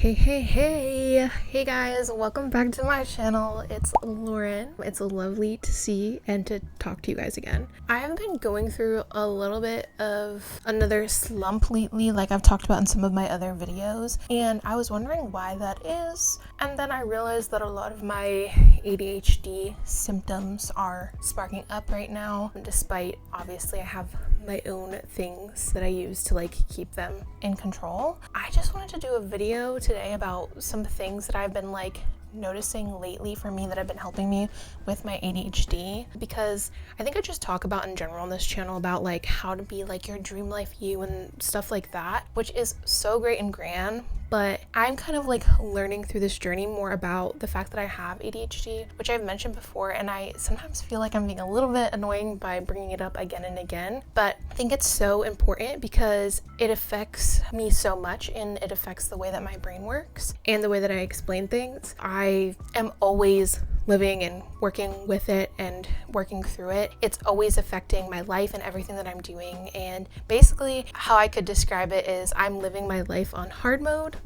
Hey guys, welcome back to my channel. It's Lauren. It's lovely to see and to talk to you guys again. I have been going through a little bit of another slump lately, like I've talked about in some of my other videos, and I was wondering why that is. And then I realized that a lot of my ADHD symptoms are sparking up right now, despite obviously I have my own things that I use to keep them in control. I just wanted to do a video today about some things that I've been noticing lately for me that have been helping me with my ADHD, because I think I just talk about in general on this channel about how to be your dream life you and stuff like that, which is so great and grand. But I'm kind of learning through this journey more about the fact that I have ADHD, which I've mentioned before, and I sometimes feel like I'm being a little bit annoying by bringing it up again and again. But I think it's so important because it affects me so much, and it affects the way that my brain works and the way that I explain things. I am always living and working with it and working through it. It's always affecting my life and everything that I'm doing. And basically how I could describe it is I'm living my life on hard mode.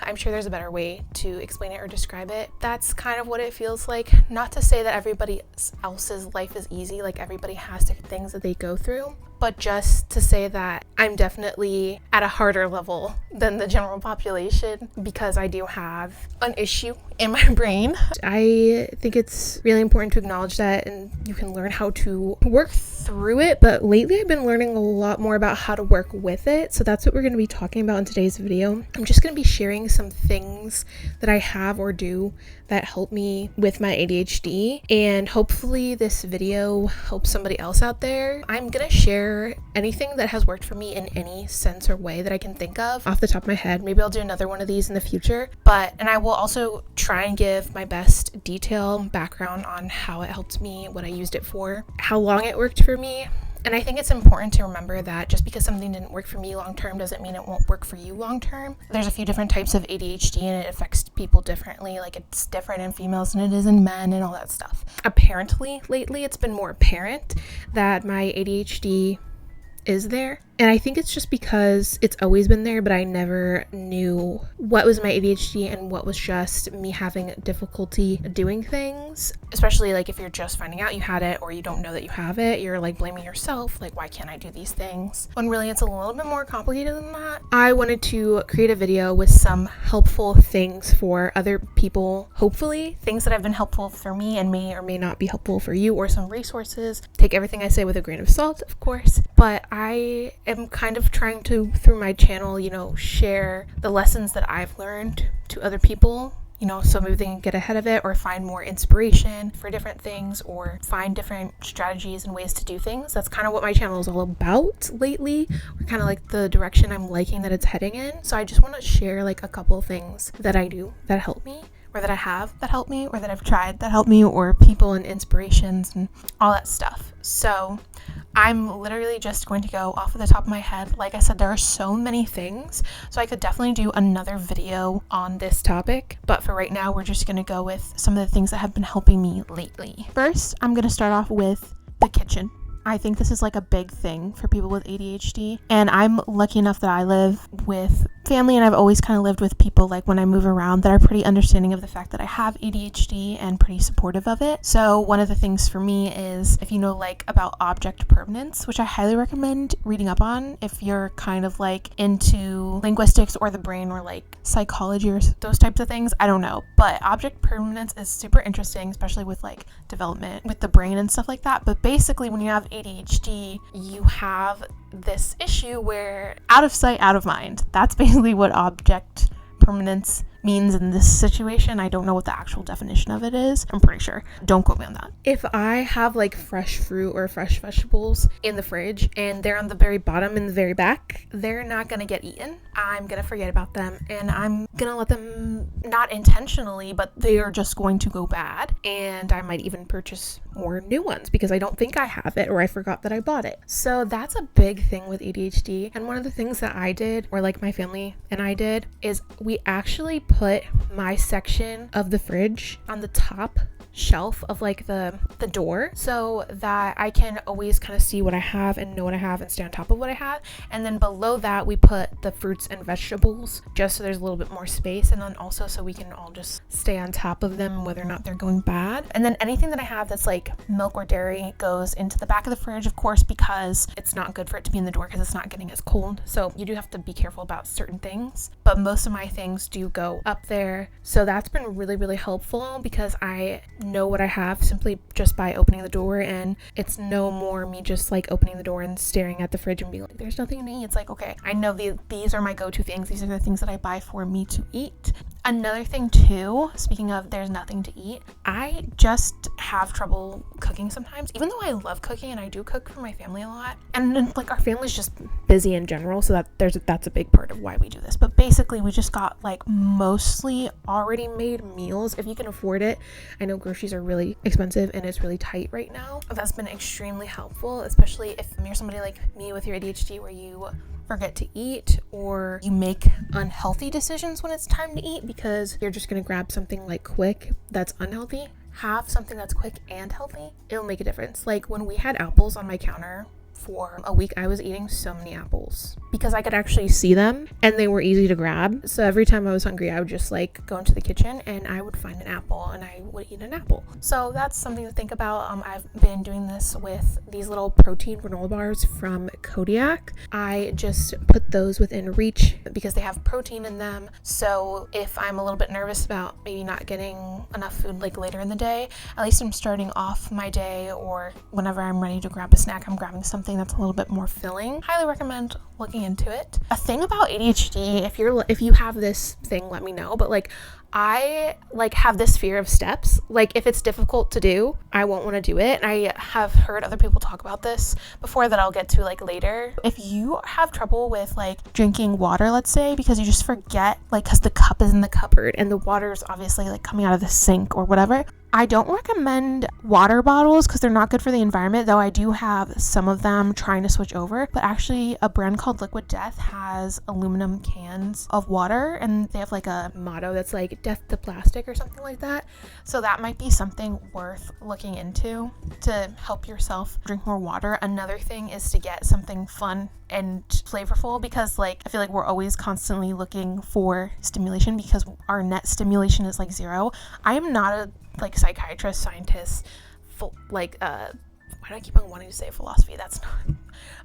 I'm sure there's a better way to explain it or describe it. That's kind of what it feels like. Not to say that everybody else's life is easy, everybody has different things that they go through, but just to say that I'm definitely at a harder level than the general population because I do have an issue in my brain. I think it's really important to acknowledge that, and you can learn how to work through it, but lately I've been learning a lot more about how to work with it. So that's what we're going to be talking about in today's video. I'm just going to be sharing some things that I have or do that help me with my ADHD, and hopefully this video helps somebody else out there. I'm going to share anything that has worked for me in any sense or way that I can think of off the top of my head. Maybe I'll do another one of these in the future, and I will also try and give my best detail background on how it helped me, what I used it for, how long it worked for me. And I think it's important to remember that just because something didn't work for me long term doesn't mean it won't work for you long term. There's a few different types of ADHD and it affects people differently. It's different in females than it is in men and all that stuff. Apparently, lately it's been more apparent that my ADHD is there. And I think it's just because it's always been there, but I never knew what was my ADHD and what was just me having difficulty doing things. Especially if you're just finding out you had it or you don't know that you have it, you're blaming yourself, why can't I do these things? When really it's a little bit more complicated than that. I wanted to create a video with some helpful things for other people, hopefully things that have been helpful for me and may or may not be helpful for you, or some resources. Take everything I say with a grain of salt, of course, but I am kind of trying to, through my channel, share the lessons that I've learned to other people, so maybe they can get ahead of it or find more inspiration for different things or find different strategies and ways to do things. That's kind of what my channel is all about lately, or kind of the direction I'm liking that it's heading in. So I just want to share a couple things that I do that help me, or that I have that help me, or that I've tried that help me, or people and inspirations and all that stuff. So I'm literally just going to go off of the top of my head. Like I said, there are so many things, so I could definitely do another video on this topic, but for right now we're just going to go with some of the things that have been helping me lately. First, I'm going to start off with the kitchen. I think this is a big thing for people with ADHD, and I'm lucky enough that I live with family, and I've always kind of lived with people when I move around that are pretty understanding of the fact that I have ADHD and pretty supportive of it. So one of the things for me is, if you know about object permanence, which I highly recommend reading up on if you're kind of into linguistics or the brain or psychology or those types of things. I don't know, but object permanence is super interesting, especially with development with the brain and stuff like that. But basically when you have ADHD, you have this issue where out of sight, out of mind. That's basically what object permanence means in this situation. I don't know what the actual definition of it is. I'm pretty sure. Don't quote me on that. If I have fresh fruit or fresh vegetables in the fridge and they're on the very bottom and the very back, they're not gonna get eaten. I'm gonna forget about them, and I'm gonna let them, not intentionally, but they are just going to go bad, and I might even purchase more new ones because I don't think I have it or I forgot that I bought it. So that's a big thing with ADHD. And one of the things that I did, or my family and I did, is we actually put my section of the fridge on the top shelf of like the door, so that I can always kind of see what I have and know what I have and stay on top of what I have. And then below that we put the fruits and vegetables, just so there's a little bit more space, and then also so we can all just stay on top of them whether or not they're going bad. And then anything that I have that's like milk or dairy goes into the back of the fridge, of course, because it's not good for it to be in the door because it's not getting as cold. So you do have to be careful about certain things, but most of my things do go up there. So that's been really, really helpful because I know what I have simply just by opening the door, and it's no more me just like opening the door and staring at the fridge and being like, there's nothing to eat. It's like, okay, I know these are my go-to things. These are the things that I buy for me to eat. Another thing too, speaking of there's nothing to eat, I just have trouble cooking sometimes, even though I love cooking and I do cook for my family a lot. And like our family's just busy in general, so that's a big part of why we do this. But basically we just got like mostly already made meals if you can afford it. I know groceries are really expensive and it's really tight right now. That's been extremely helpful, especially if you're somebody like me with your ADHD where you forget to eat or you make unhealthy decisions when it's time to eat because you're just going to grab something like quick that's unhealthy. Have something that's quick and healthy. It'll make a difference. Like when we had apples on my counter for a week, I was eating so many apples because I could actually see them and they were easy to grab. So every time I was hungry, I would just like go into the kitchen and I would find an apple and I would eat an apple. So that's something to think about. I've been doing this with these little protein granola bars from Kodiak. I just put those within reach because they have protein in them. So if I'm a little bit nervous about maybe not getting enough food like later in the day, at least I'm starting off my day, or whenever I'm ready to grab a snack, I'm grabbing something that's a little bit more filling. Highly recommend looking into it. A thing about ADHD, if you have this thing, let me know, but like I like have this fear of steps. Like if it's difficult to do, I won't want to do it. And I have heard other people talk about this before that I'll get to like later. If you have trouble with like drinking water, let's say, because you just forget, like because the cup is in the cupboard and the water is obviously like coming out of the sink or whatever, I don't recommend water bottles because they're not good for the environment, though I do have some of them trying to switch over. But actually a brand called Liquid Death has aluminum cans of water and they have like a motto that's like death to plastic or something like that. So that might be something worth looking into to help yourself drink more water. Another thing is to get something fun and flavorful because like I feel like we're always constantly looking for stimulation because our net stimulation is like zero. I am not a like psychiatrist, scientist, why do I keep on wanting to say philosophy? That's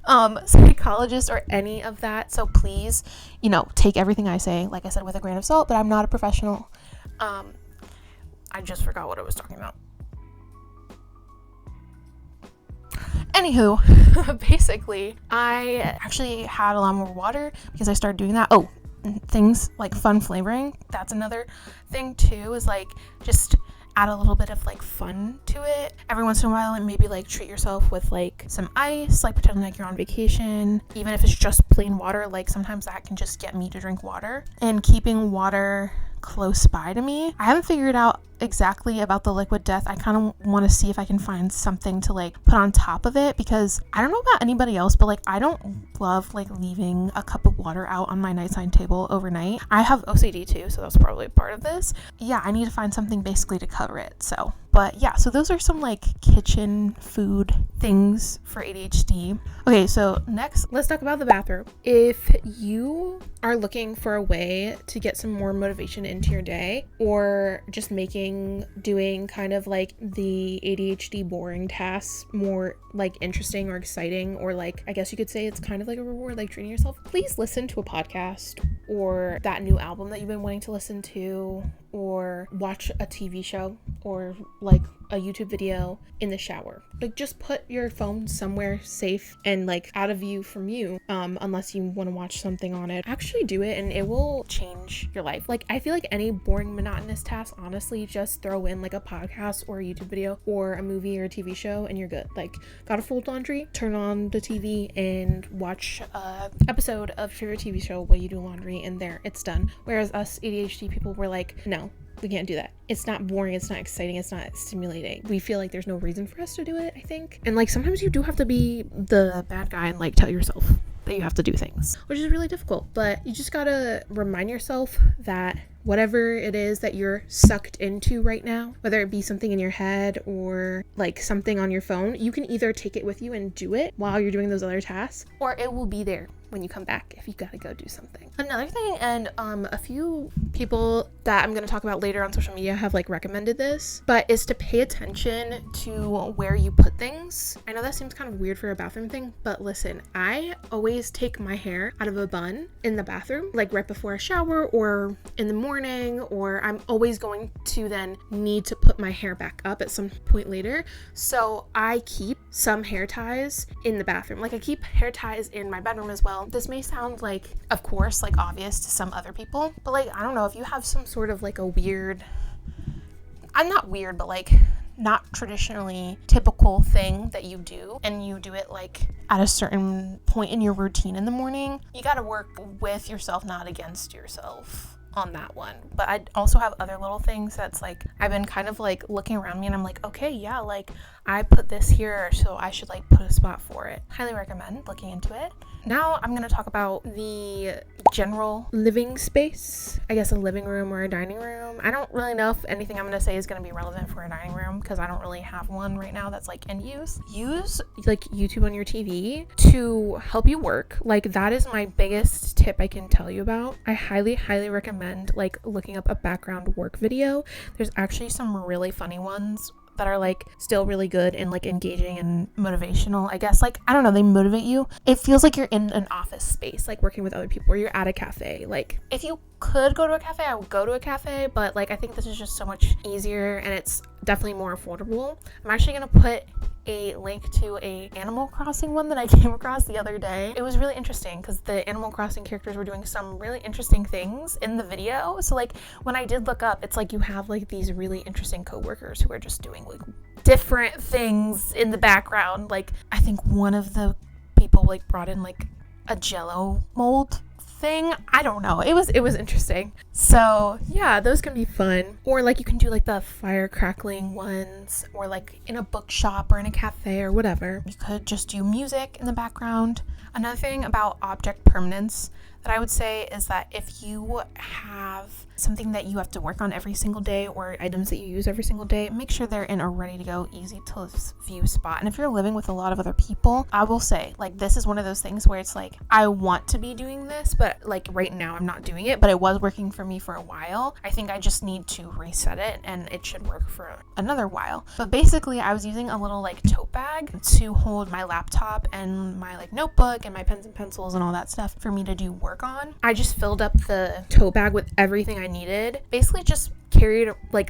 not psychologist or any of that. So please, take everything I say, like I said, with a grain of salt, but I'm not a professional. I just forgot what I was talking about. Anywho, basically, I actually had a lot more water because I started doing that. Oh, things like fun flavoring. That's another thing too, is like just add a little bit of like fun to it every once in a while, and maybe like treat yourself with like some ice, like pretend like you're on vacation. Even if it's just plain water, like sometimes that can just get me to drink water. And keeping water close by to me, I haven't figured out exactly about the Liquid Death. I kind of want to see if I can find something to like put on top of it, because I don't know about anybody else, but like I don't love like leaving a cup of water out on my nightside table overnight. I have OCD too, so that's probably part of this. Yeah, I need to find something basically to cover it. So but yeah, so those are some like kitchen food things for ADHD. Okay, so next, let's talk about the bathroom. If you are looking for a way to get some more motivation into your day, or just doing kind of like the ADHD boring tasks more like interesting or exciting, or like I guess you could say it's kind of like a reward, like treating yourself, please listen to a podcast or that new album that you've been wanting to listen to, or watch a TV show, or like a YouTube video in the shower. Like just put your phone somewhere safe and like out of view from you, unless you want to watch something on it. Actually do it and it will change your life. Like I feel like any boring, monotonous task, honestly, just throw in like a podcast or a YouTube video or a movie or a TV show and you're good. Like, gotta fold laundry, turn on the TV and watch a episode of your favorite TV show while you do laundry, and there, it's done. Whereas us ADHD people, we're like, no, we can't do that. It's not boring, it's not exciting, it's not stimulating. We feel like there's no reason for us to do it, I think. And like sometimes you do have to be the bad guy and like tell yourself that you have to do things, which is really difficult. But you just gotta remind yourself that whatever it is that you're sucked into right now, whether it be something in your head or like something on your phone, you can either take it with you and do it while you're doing those other tasks, or it will be there when you come back if you gotta go do something. Another thing, and a few people that I'm going to talk about later on social media have like recommended this, but is to pay attention to where you put things. I know that seems kind of weird for a bathroom thing, but listen, I always take my hair out of a bun in the bathroom, like right before a shower or in the morning, or I'm always going to then need to put my hair back up at some point later. So I keep some hair ties in the bathroom. Like I keep hair ties in my bedroom as well. This may sound like, of course, like obvious to some other people, but like, I don't know, if you have some sort of like a weird, I'm not weird, but like not traditionally typical thing that you do, and you do it like at a certain point in your routine in the morning, you got to work with yourself, not against yourself on that one. But I also have other little things that's like, I've been kind of like looking around me and I'm like, okay, yeah, like I put this here, so I should like put a spot for it. Highly recommend looking into it. Now I'm going to talk about the general living space, I guess a living room or a dining room. I don't really know if anything I'm going to say is going to be relevant for a dining room because I don't really have one right now that's like in use. Use like YouTube on your TV to help you work. Like that is my biggest tip I can tell you about. I highly, highly recommend like looking up a background work video. There's actually some really funny ones that are like still really good and like engaging and motivational. I guess like, I don't know, they motivate you. It feels like you're in an office space, like working with other people, or you're at a cafe. Like if you could go to a cafe, I would go to a cafe, but like I think this is just so much easier and it's definitely more affordable. I'm actually gonna put a link to a Animal Crossing one that I came across the other day. It was really interesting because the Animal Crossing characters were doing some really interesting things in the video. So like when I did look up, it's like you have like these really interesting coworkers who are just doing like different things in the background. Like I think one of the people like brought in like a Jello mold thing. I don't know. It was interesting. So yeah, those can be fun. Or like you can do like the fire crackling ones, or like in a bookshop or in a cafe or whatever. You could just do music in the background. Another thing about object permanence that I would say is that if you have something that you have to work on every single day, or items that you use every single day, make sure they're in a ready to go, easy to view spot. And if you're living with a lot of other people, I will say like this is one of those things where it's like I want to be doing this, but like right now I'm not doing it, but it was working for me for a while. I think I just need to reset it and it should work for another while. But basically I was using a little like tote bag to hold my laptop and my like notebook and my pens and pencils and all that stuff for me to do work on. I just filled up the tote bag with everything I needed, basically just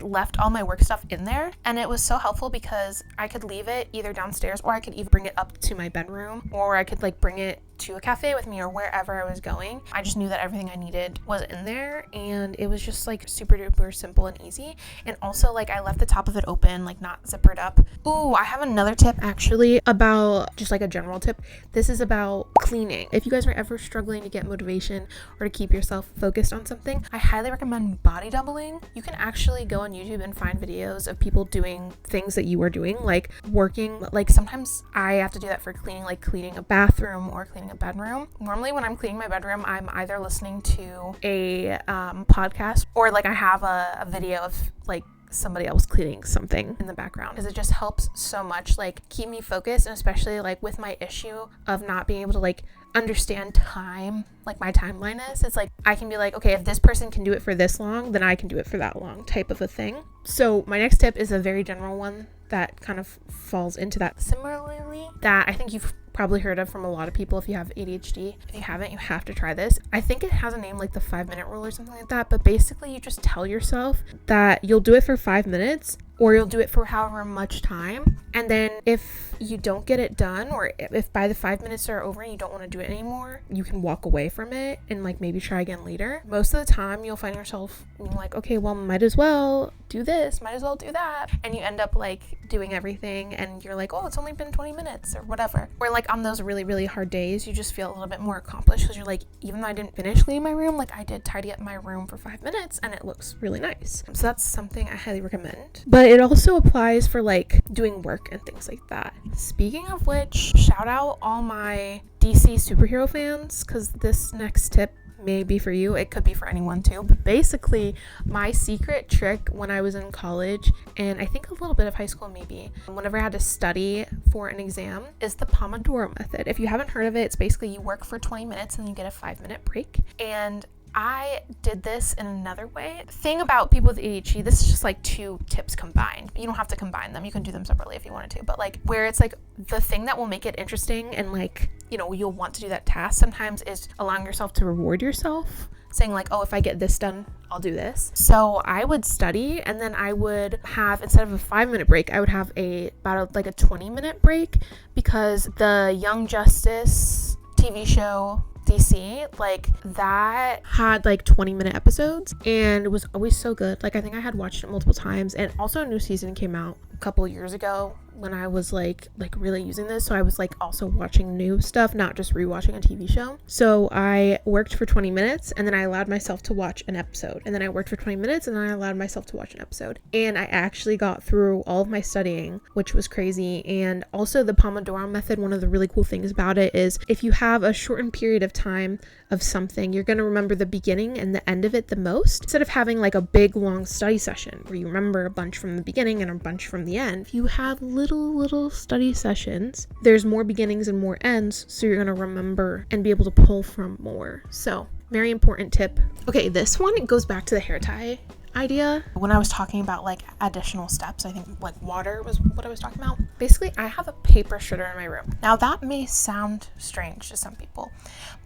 left all my work stuff in there, and it was so helpful because I could leave it either downstairs, or I could even bring it up to my bedroom, or I could like bring it to a cafe with me or wherever I was going. I just knew that everything I needed was in there, and it was just like super duper simple and easy. And also like I left the top of it open, like not zippered up. Ooh, I have another tip actually about just like a general tip. This is about cleaning. If you guys are ever struggling to get motivation or to keep yourself focused on something, I highly recommend body doubling. You can actually go on YouTube and find videos of people doing things that you are doing, like working. Like sometimes I have to do that for cleaning, like cleaning a bathroom or cleaning a bedroom. Normally when I'm cleaning my bedroom, I'm either listening to a podcast, or like I have a video of like somebody else cleaning something in the background, because it just helps so much like keep me focused. And especially like with my issue of not being able to like understand time, like my timeline it's like I can be like, okay, if this person can do it for this long, then I can do it for that long, type of a thing. So my next tip is a very general one that kind of falls into that similarly, that I think you've probably heard of from a lot of people if you have ADHD. If you haven't, you have to try this. I think it has a name like the 5-minute rule or something like that, but basically you just tell yourself that you'll do it for 5 minutes, or you'll do it for however much time. And then if you don't get it done, or if by the 5 minutes are over and you don't want to do it anymore, you can walk away from it and like maybe try again later. Most of the time you'll find yourself being like, okay, well, might as well do this, might as well do that. And you end up like doing everything and you're like, oh, it's only been 20 minutes or whatever. Or like on those really, really hard days, you just feel a little bit more accomplished because you're like, even though I didn't finish cleaning my room, like I did tidy up my room for 5 minutes and it looks really nice. So that's something I highly recommend. But it also applies for like doing work and things like that. Speaking of which, shout out all my DC superhero fans, because this next tip may be for you. It could be for anyone too. But basically, my secret trick when I was in college, and I think a little bit of high school maybe, whenever I had to study for an exam, is the Pomodoro method. If you haven't heard of it, it's basically you work for 20 minutes and you get a 5-minute break. And I did this in another way. The thing about people with ADHD, this is just like 2 tips combined. You don't have to combine them. You can do them separately if you wanted to. But like where it's like the thing that will make it interesting and like, you know, you'll want to do that task sometimes is allowing yourself to reward yourself. Saying like, oh, if I get this done, I'll do this. So I would study and then I would have, instead of a 5-minute break, I would have about a 20-minute break, because the Young Justice TV show DC, like that had like 20-minute episodes and it was always so good. Like I think I had watched it multiple times, and also a new season came out a couple years ago when I was like really using this. So I was like also watching new stuff, not just rewatching a TV show. So I worked for 20 minutes and then I allowed myself to watch an episode, and then I worked for 20 minutes and then I allowed myself to watch an episode, and I actually got through all of my studying, which was crazy. And also the Pomodoro method, one of the really cool things about it is if you have a shortened period of time of something, you're going to remember the beginning and the end of it the most, instead of having like a big long study session where you remember a bunch from the beginning and a bunch from the end. If you have little study sessions, there's more beginnings and more ends, so you're going to remember and be able to pull from more. So very important tip. Okay, this one, it goes back to the hair tie idea. When I was talking about like additional steps, I think like water was what I was talking about. Basically, I have a paper shredder in my room. Now that may sound strange to some people,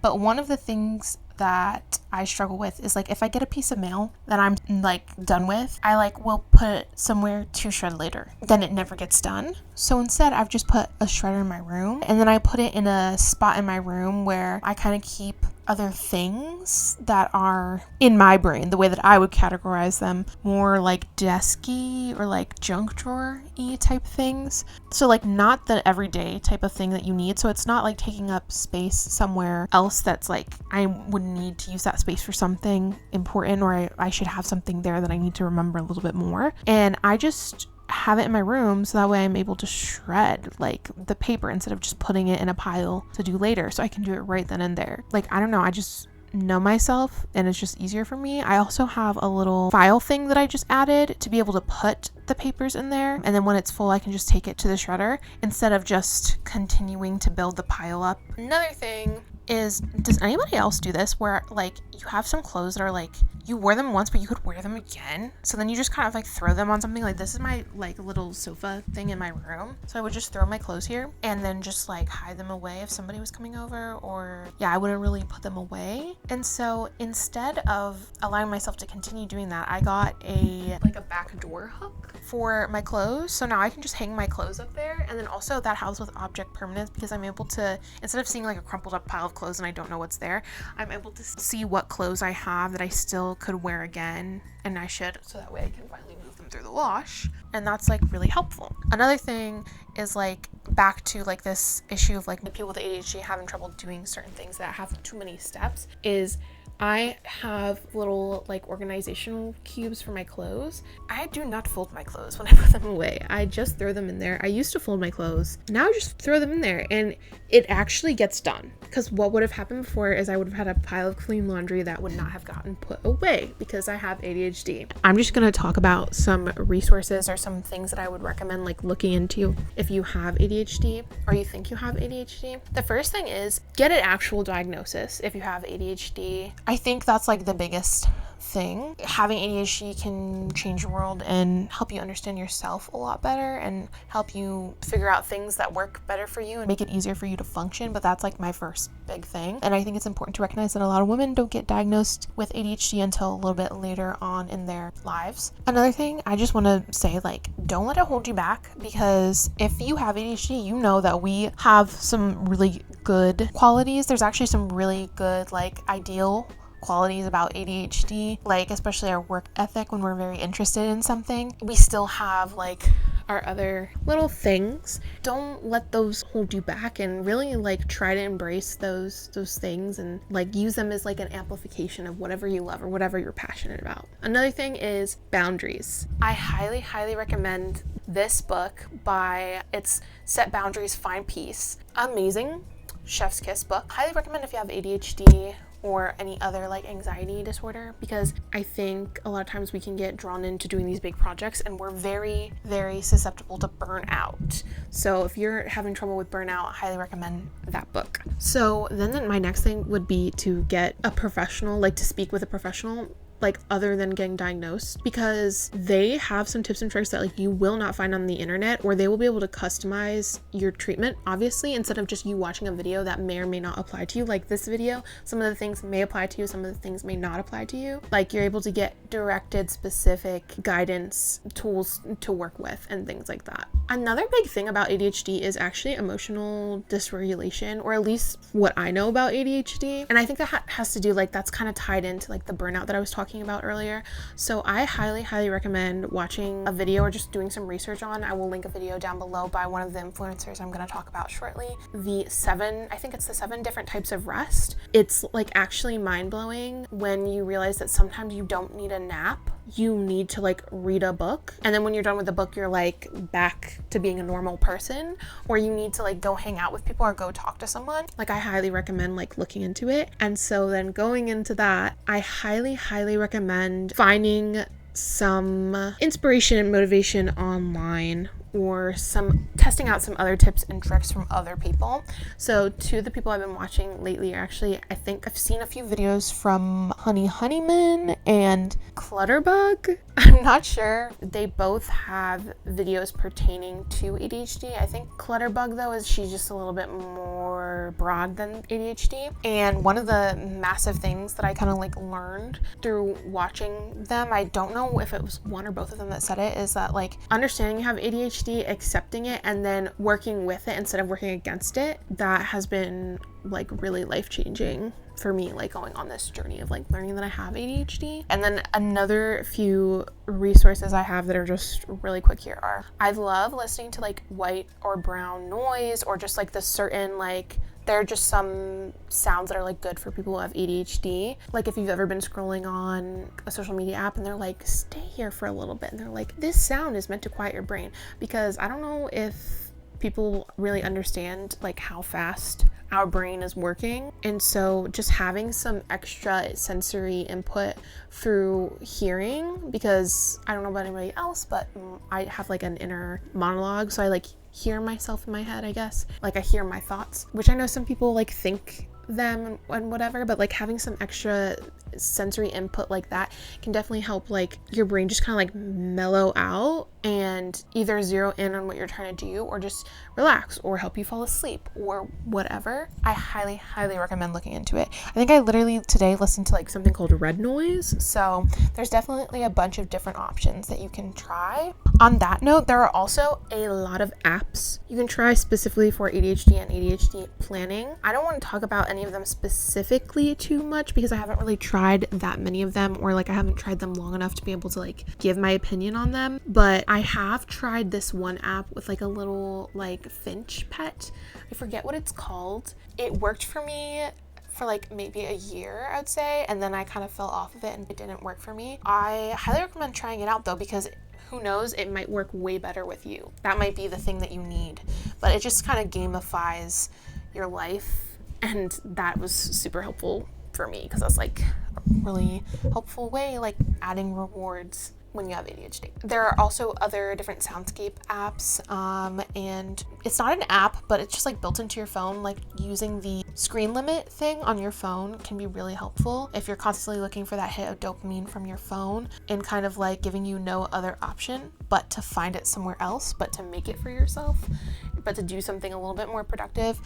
but one of the things that I struggle with is like if I get a piece of mail that I'm like done with, I like will put it somewhere to shred later. Then it never gets done. So instead I've just put a shredder in my room, and then I put it in a spot in my room where I kind of keep other things that are in my brain, the way that I would categorize them, more like desky or like junk drawer-y type things. So like not the everyday type of thing that you need. So it's not like taking up space somewhere else that's like I would need to use that space for something important, or I should have something there that I need to remember a little bit more. And I just have it in my room so that way I'm able to shred like the paper instead of just putting it in a pile to do later, so I can do it right then and there. Like I don't know, I just know myself and it's just easier for me. I also have a little file thing that I just added to be able to put the papers in there, and then when it's full I can just take it to the shredder instead of just continuing to build the pile up. Another thing is, does anybody else do this where like you have some clothes that are like you wore them once but you could wear them again, so then you just kind of like throw them on something? Like this is my like little sofa thing in my room, so I would just throw my clothes here and then just like hide them away if somebody was coming over, or yeah, I wouldn't really put them away. And so instead of allowing myself to continue doing that, I got a back door hook for my clothes, so now I can just hang my clothes up there. And then also that helps with object permanence, because I'm able to, instead of seeing like a crumpled up pile of clothes and I don't know what's there, I'm able to see what clothes I have that I still could wear again, and I should, so that way I can finally move them through the wash, and that's like really helpful. Another thing is like back to like this issue of like people with ADHD having trouble doing certain things that have too many steps, is I have little like organizational cubes for my clothes. I do not fold my clothes when I put them away. I just throw them in there. I used to fold my clothes. Now I just throw them in there and it actually gets done. Because what would have happened before is I would have had a pile of clean laundry that would not have gotten put away because I have ADHD. I'm just going to talk about some resources or some things that I would recommend like looking into if you have ADHD or you think you have ADHD. The first thing is get an actual diagnosis if you have ADHD. I think that's like the biggest thing. Having ADHD can change your world and help you understand yourself a lot better and help you figure out things that work better for you and make it easier for you to function. But that's like my first big thing. And I think it's important to recognize that a lot of women don't get diagnosed with ADHD until a little bit later on in their lives. Another thing I just want to say, like, don't let it hold you back, because if you have ADHD, you know that we have some really good qualities. There's actually some really good, like, ideal qualities about ADHD, like especially our work ethic. When we're very interested in something, we still have like our other little things. Don't let those hold you back, and really like try to embrace those things and like use them as like an amplification of whatever you love or whatever you're passionate about. Another thing is boundaries. I highly recommend this book it's Set Boundaries, Find Peace. Amazing chef's kiss book. Highly recommend if you have ADHD or any other like anxiety disorder, because I think a lot of times we can get drawn into doing these big projects and we're very, very susceptible to burnout. So if you're having trouble with burnout, I highly recommend that book. So then my next thing would be to get a professional, like to speak with a professional, like other than getting diagnosed, because they have some tips and tricks that like you will not find on the internet, or they will be able to customize your treatment, obviously, instead of just you watching a video that may or may not apply to you. Like this video, some of the things may apply to you, some of the things may not apply to you. Like you're able to get directed specific guidance tools to work with and things like that. Another big thing about ADHD is actually emotional dysregulation, or at least what I know about ADHD. And I think that has to do, like, that's kind of tied into like the burnout that I was talking about earlier. So I highly recommend watching a video or just doing some research on. I will link a video down below by one of the influencers I'm going to talk about shortly. I think it's the 7 different types of rest. It's like actually mind-blowing when you realize that sometimes you don't need a nap. You need to like read a book, and then when you're done with the book, you're like back to being a normal person, or you need to like go hang out with people or go talk to someone. Like I highly recommend like looking into it. And so then going into that, I highly recommend finding some inspiration and motivation online, or testing out some other tips and tricks from other people. So 2 of the people I've been watching lately are actually, I think I've seen a few videos from Honeyman and Clutterbug. I'm not sure. They both have videos pertaining to ADHD. I think Clutterbug though she's just a little bit more broad than ADHD. And one of the massive things that I kind of like learned through watching them, I don't know if it was one or both of them that said it, is that like understanding you have ADHD, accepting it, and then working with it instead of working against it, that has been like really life-changing for me, like going on this journey of like learning that I have ADHD. And then another few resources I have that are just really quick here are, I love listening to like white or brown noise, or just like the certain like, there are just some sounds that are like good for people who have ADHD. Like if you've ever been scrolling on a social media app and they're like, stay here for a little bit, and they're like, this sound is meant to quiet your brain, because I don't know if people really understand like how fast our brain is working. And so just having some extra sensory input through hearing, because I don't know about anybody else, but I have like an inner monologue, so I like hear myself in my head, I guess. Like I hear my thoughts, which I know some people like think them and whatever, but like having some extra sensory input like that can definitely help like your brain just kind of like mellow out and either zero in on what you're trying to do, or just relax, or help you fall asleep, or whatever. I highly recommend looking into it. I think I literally today listened to like something called red noise. So there's definitely a bunch of different options that you can try. On that note, there are also a lot of apps you can try specifically for ADHD and ADHD planning. I don't want to talk about any of them specifically too much because I haven't really tried that many of them, or like I haven't tried them long enough to be able to like give my opinion on them. But I have tried this one app with like a little like finch pet. I forget what it's called. It worked for me for like maybe a year, I'd say, and then I kind of fell off of it and it didn't work for me. I highly recommend trying it out though, because who knows, it might work way better with you. That might be the thing that you need, but it just kind of gamifies your life, and that was super helpful for me because that's like a really helpful way, like adding rewards when you have ADHD. There are also other different soundscape apps, and it's not an app, but it's just like built into your phone. Like using the screen limit thing on your phone can be really helpful if you're constantly looking for that hit of dopamine from your phone, and kind of like giving you no other option but to find it somewhere else, but to make it for yourself, but to do something a little bit more productive.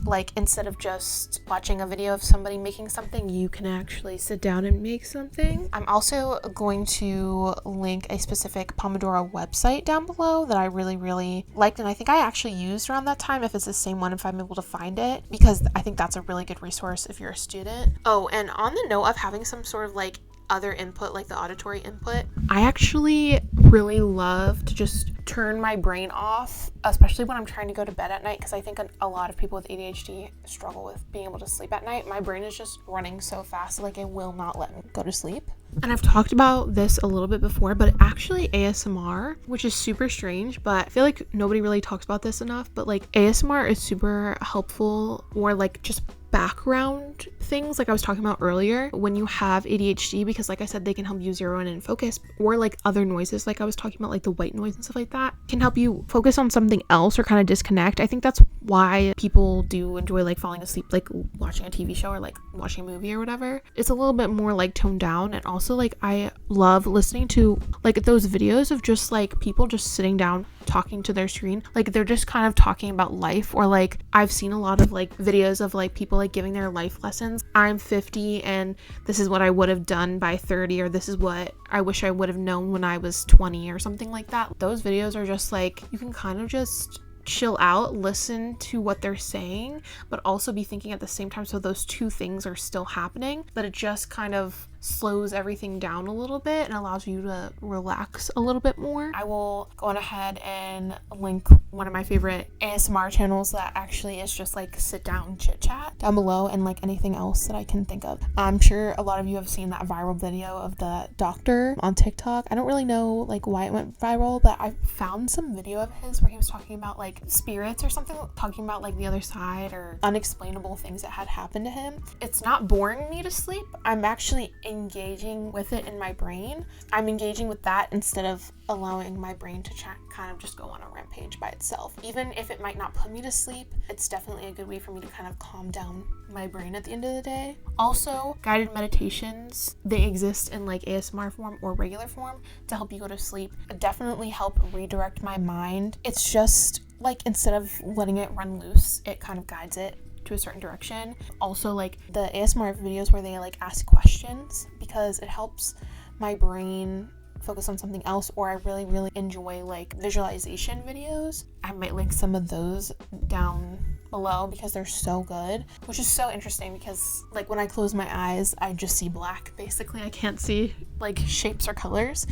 Like instead of just watching a video of somebody making something, you can actually sit down and make something. I'm also going to link a specific Pomodoro website down below that I really liked, and I think I actually used around that time, if it's the same one, if I'm able to find it, because I think that's a really good resource if you're a student. Oh, and on the note of having some sort of like other input, like the auditory input, I actually really love to just turn my brain off, especially when I'm trying to go to bed at night, because I think a lot of people with ADHD struggle with being able to sleep at night. My brain is just running so fast, like it will not let me go to sleep. And I've talked about this a little bit before, but actually ASMR, which is super strange, but I feel like nobody really talks about this enough, but like ASMR is super helpful, or like just background things like I was talking about earlier when you have ADHD, because like I said, they can help you zero in and focus, or like other noises like I was talking about, like the white noise and stuff like that can help you focus on something else or kind of disconnect. I think that's why people do enjoy like falling asleep, like watching a TV show or like watching a movie or whatever. It's a little bit more like toned down. And also like I love listening to like those videos of just like people just sitting down talking to their screen, like they're just kind of talking about life. Or like I've seen a lot of like videos of like people like giving their life lessons. I'm 50 and this is what I would have done by 30, or this is what I wish I would have known when I was 20 or something like that. Those videos are just like, you can kind of just chill out, listen to what they're saying, but also be thinking at the same time, so those two things are still happening, but it just kind of slows everything down a little bit and allows you to relax a little bit more. I will go on ahead and link one of my favorite ASMR channels that actually is just like sit down chit chat down below, and like anything else that I can think of. I'm sure a lot of you have seen that viral video of the doctor on TikTok. I don't really know like why it went viral, but I found some video of his where he was talking about like spirits or something, talking about like the other side or unexplainable things that had happened to him. It's not boring me to sleep. I'm actually engaging with it in my brain. I'm engaging with that instead of allowing my brain to kind of just go on a rampage by itself. Even if it might not put me to sleep, it's definitely a good way for me to kind of calm down my brain at the end of the day. Also, guided meditations, they exist in like ASMR form or regular form to help you go to sleep. Definitely help redirect my mind. It's just like instead of letting it run loose, it kind of guides it to a certain direction. Also like the ASMR videos where they like ask questions, because it helps my brain focus on something else. Or I really enjoy like visualization videos. I might link some of those down below because they're so good, which is so interesting because like when I close my eyes I just see black. Basically I can't see like shapes or colors.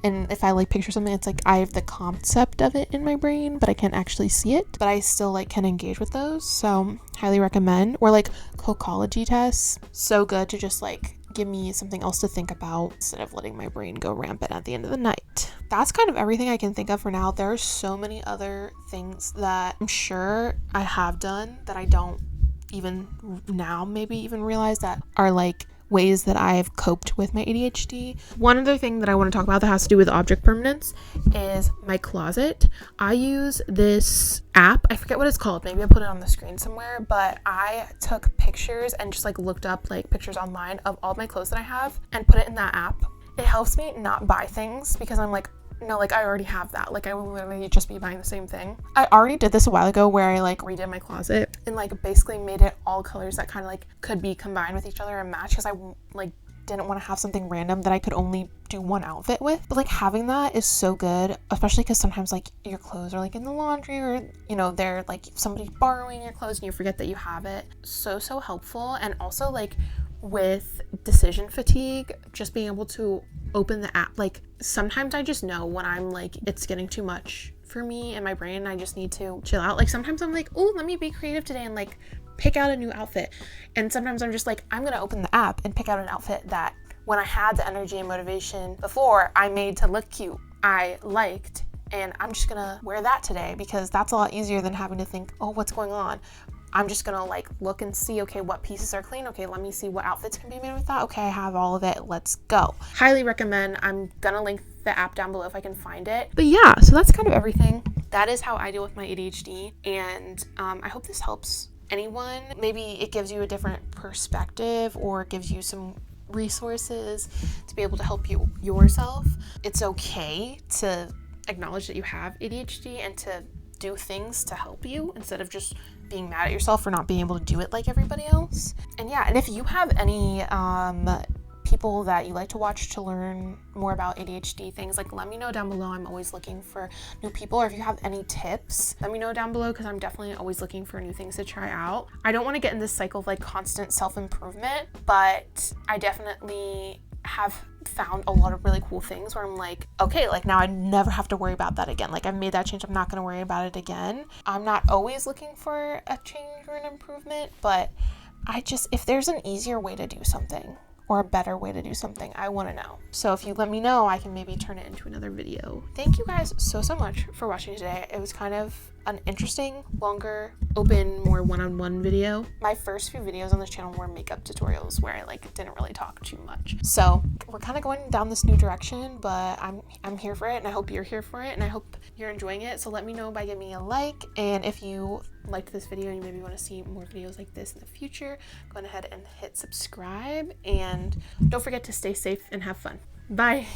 And if I like picture something, it's like I have the concept of it in my brain but I can't actually see it, but I still like can engage with those. So highly recommend. Or like cocology tests, so good to just like give me something else to think about instead of letting my brain go rampant at the end of the night. That's kind of everything I can think of for now. There are so many other things that I'm sure I have done that I don't even now maybe even realize that are like ways that I've coped with my ADHD. One other thing that I want to talk about that has to do with object permanence is my closet. I use this app, I forget what it's called, maybe I'll put it on the screen somewhere, but I took pictures and just like looked up like pictures online of all my clothes that I have and put it in that app. It helps me not buy things because I'm like, no, like I already have that. Like I will literally just be buying the same thing. I already did this a while ago where I like redid my closet and like basically made it all colors that kind of like could be combined with each other and match, because I like didn't want to have something random that I could only do one outfit with. But like having that is so good, especially because sometimes like your clothes are like in the laundry, or you know they're like somebody borrowing your clothes and you forget that you have it. So helpful. And also like with decision fatigue, just being able to open the app, like sometimes I just know when I'm like it's getting too much for me and my brain and I just need to chill out. Like sometimes I'm like, oh, let me be creative today and like pick out a new outfit. And sometimes I'm just like, I'm gonna open the app and pick out an outfit that when I had the energy and motivation before, I made to look cute, I liked, and I'm just gonna wear that today because that's a lot easier than having to think, oh, what's going on? I'm just gonna like look and see, okay, what pieces are clean? Okay, let me see what outfits can be made with that. Okay, I have all of it, let's go. Highly recommend. I'm gonna link the app down below if I can find it. But yeah, so that's kind of everything. That is how I deal with my ADHD, and I hope this helps anyone. Maybe it gives you a different perspective or gives you some resources to be able to help you yourself. It's okay to acknowledge that you have ADHD and to do things to help you instead of just being mad at yourself for not being able to do it like everybody else. And yeah, and if you have any people that you like to watch to learn more about ADHD things, like let me know down below. I'm always looking for new people. Or if you have any tips, let me know down below because I'm definitely always looking for new things to try out. I don't want to get in this cycle of like constant self-improvement, but I definitely have found a lot of really cool things where I'm like, okay, like now I never have to worry about that again. Like I've made that change, I'm not going to worry about it again. I'm not always looking for a change or an improvement, but if there's an easier way to do something or a better way to do something, I want to know. So if you let me know, I can maybe turn it into another video. Thank you guys so much for watching today. It was kind of an interesting, longer, open, more one-on-one video. My first few videos on this channel were makeup tutorials where I like didn't really talk too much. So we're kind of going down this new direction, but I'm here for it, and I hope you're here for it, and I hope you're enjoying it. So let me know by giving me a like, and if you liked this video and you maybe want to see more videos like this in the future, go ahead and hit subscribe, and don't forget to stay safe and have fun. Bye.